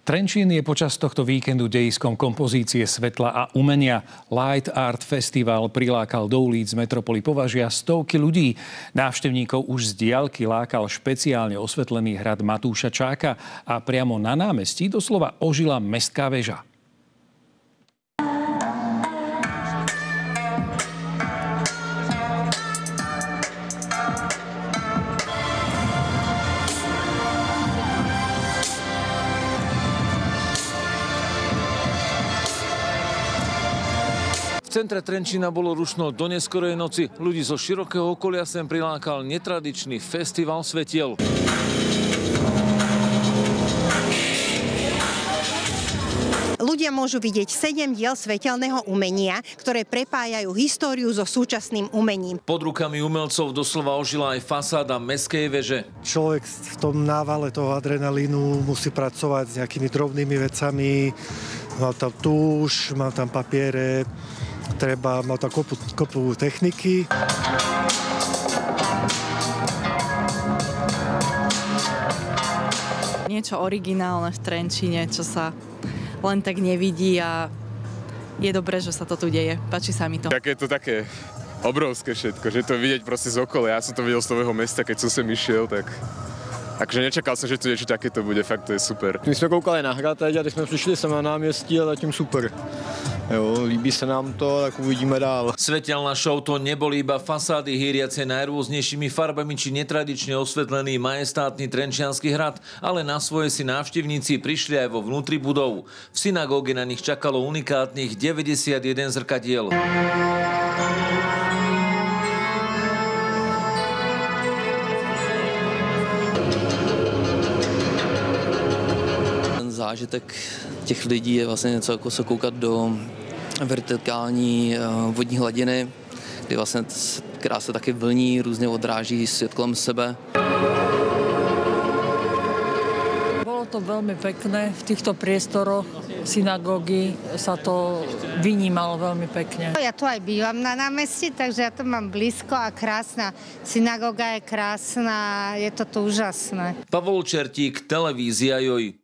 Trenčín je počas tohto víkendu dejiskom kompozície svetla a umenia. Light Art Festival prilákal do ulic metropoly Považia stovky ľudí. Návštevníkov už z diaľky lákal špeciálne osvetlený hrad Matúša Čáka a priamo na námestí doslova ožila mestská väža. V centre Trenčína bolo rušno do neskorej noci. Ľudí zo širokého okolia sem prilákal netradičný festival svetiel. Ľudia môžu vidieť 7 diel svetelného umenia, ktoré prepájajú históriu so súčasným umením. Pod rukami umelcov doslova ožila aj fasáda mestskej veže. Človek v tom návale toho adrenalínu musí pracovať s nejakými drobnými vecami. Mal tam túš, mal tam papiere, mal tam kopu techniky. Niečo originálne v Trenčíne, čo sa len tak nevidí a je dobré, že sa to tu deje. Páči sa mi to. Tak je to také obrovské všetko, že to vidieť proste z okolia. Ja som to videl z toho mesta, keď som sem išiel, tak takže nečakal som, že tu niečo takéto bude, fakt to je super. My jsme koukali na hrad a teď jsme přišli sem na náměstí a zatím super. Jo, líbí se nám to, tak uvidíme dál. Svetelná show to neboli iba fasády hýriace najrôznejšími farbami či netradične osvetlený majestátny trenčiansky hrad, ale na svoje si návštevníci prišli aj vo vnútri budov. V synagóge na nich čakalo unikátnych 91 zrkadiel. Zážitek těch lidí je vlastně něco jako se koukat do vertikální vodní hladiny, kdy vlastně, která se taky vlní, různě odráží svět kolem sebe. Bolo to veľmi pekné. V týchto priestoroch synagógy sa to vynímalo veľmi pekne. Ja tu aj bývam na námestí, takže ja to mám blízko a krásna. Synagóga je krásna, je to tu úžasné. Pavol Čertík, televízia Joj.